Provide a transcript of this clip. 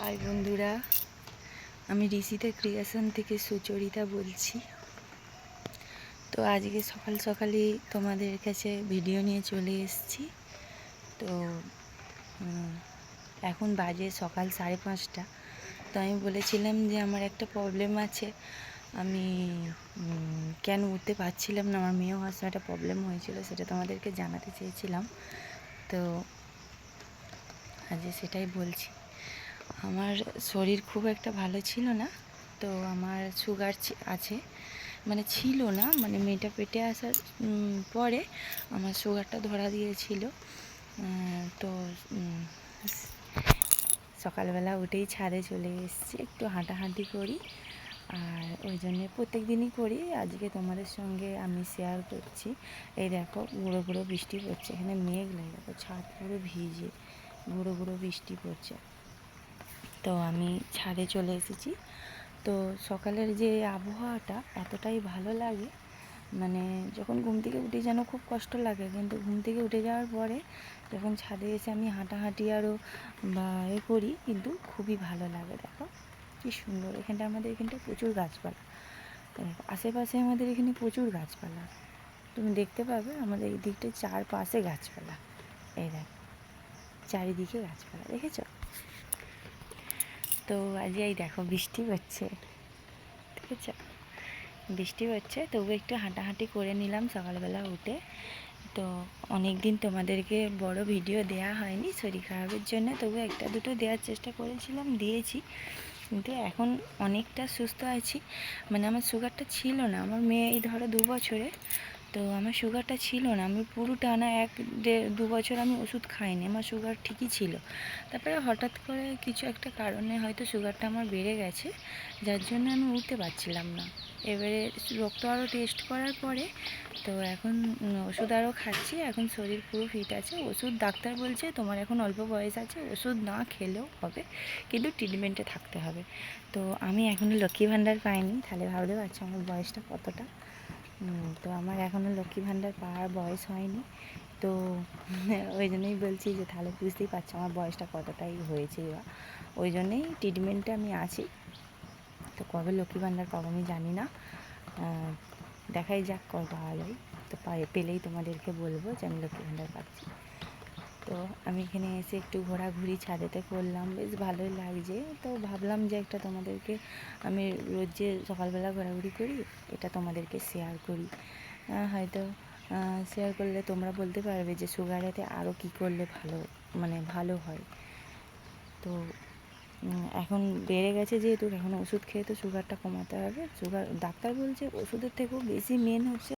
High বন্ধুরা, আমি Rishita creation থেকে সুচরিতা বলছি। তো আজকে সকাল সকালই তোমাদের কাছে ভিডিও নিয়ে চলে এসেছি। তো এখন বাজে সকাল 5:30। তো আমি বলেছিলাম যে আমার একটা প্রবলেম আছে, আমি কেন উঠতে পারছিলাম না, আমার মেয়েও আসলে একটা প্রবলেম হয়েছিল, সেটা তোমাদেরকে জানাতে চেয়েছিলাম। তো আজ সেটাই বলছি। আমার শরীর খুব একটা ভালো ছিল না, তো আমার সুগার আছে, মানে ছিল না, মানে মেয়েটা পেটে আসার পরে আমার সুগারটা ধরা দিয়েছিল। তো সকালবেলা উঠেই ছাদে চলে এসেছি, একটু হাঁটাহাঁটি করি, আর ওই জন্যে প্রত্যেক দিনই করি। আজকে তোমাদের সঙ্গে আমি শেয়ার করছি। এই দেখো, গুঁড়ো গুঁড়ো বৃষ্টি পড়ছে, এখানে মেঘ লাগে, দেখো ছাদ পুরো ভিজে, গুঁড়ো গুঁড়ো বৃষ্টি পড়ছে। তো আমি ছাদে চলে এসেছি। তো সকালের যে আবহাওয়াটা এতটাই ভালো লাগে, মানে যখন ঘুম থেকে উঠে যেন খুব কষ্ট লাগে, কিন্তু ঘুম থেকে উঠে যাওয়ার পরে যখন ছাদে এসে আমি হাঁটাহাঁটি আরও বা করি, কিন্তু খুবই ভালো লাগে। দেখো কি সুন্দর, আমাদের এখানটা প্রচুর গাছপালা, আশেপাশে আমাদের এখানে প্রচুর গাছপালা, তুমি দেখতে পাবে আমাদের এই দিকটা চারপাশে গাছপালা। এই দেখো চারিদিকে গাছপালা, দেখেছো? তো আজ এই দেখো বৃষ্টি হচ্ছে, ঠিক আছে? বৃষ্টি হচ্ছে, তবু একটু হাঁটাহাঁটি করে নিলাম সকালবেলা উঠে। তো অনেক দিন তোমাদেরকে বড় ভিডিও দেয়া হয়নি শরীর খারাপের জন্য, তবু একটা দুটো দেওয়ার চেষ্টা করেছিলাম, দিয়েছি। কিন্তু এখন অনেকটা সুস্থ আছি, মানে আমার সুগারটা ছিল না, আমার মেয়ে এই ধরো 2 বছরে, তো আমার সুগারটা ছিল না, আমি পুরো টানা 1-2 বছর আমি ওষুধ খাইনি, আমার সুগার ঠিকই ছিল। তারপরে হঠাৎ করে কিছু একটা কারণে হয়তো সুগারটা আমার বেড়ে গেছে, যার জন্য আমি উঠতে পারছিলাম না। এবারে রক্ত আরও টেস্ট করার পরে তো এখন ওষুধ আরও খাচ্ছি, এখন শরীর পুরো ফিট আছে। ওষুধ ডাক্তার বলছে তোমার এখন অল্প বয়স আছে, ওষুধ না খেলেও হবে, কিন্তু ট্রিটমেন্টে থাকতে হবে। তো আমি এখনও লক্ষ্মী ভাণ্ডার পাইনি, তাহলে ভাবতে পারছো আমার বয়সটা কতটা। তো আমার এখনও লক্ষ্মী ভাণ্ডার পাওয়ার বয়স হয়নি, তো ওই জন্যই বলছি যে তাহলে বুঝতেই পারছো আমার বয়সটা কতটাই হয়েছে, বা ওই জন্যেই ট্রিটমেন্টে আমি আছি। তো কবে লক্ষ্মী ভাণ্ডার পাবো আমি জানি না, দেখাই যাক কবে পাওয়া যায়। তো পেলেই তোমাদেরকে বলবো যে আমি লক্ষ্মী ভাণ্ডার পাচ্ছি। তো আমি এখানে এসে একটু ঘোরাঘুরি ছাদেতে করলাম, বেশ ভালোই লাগছে। তো ভাবলাম যে একটা তোমাদেরকে, আমি রোজ যে সকালবেলা ঘোরাঘুরি করি, এটা তোমাদেরকে শেয়ার করি। হয়তো শেয়ার করলে তোমরা বলতে পারবে যে সুগারেতে আরও কী করলে ভালো, মানে ভালো হয়। তো এখন বেড়ে গেছে যেহেতু, এখন ওষুধ খেয়ে তো সুগারটা কমাতে হবে। সুগার ডাক্তার বলছে ওষুধের থেকেও বেশি মেন হচ্ছে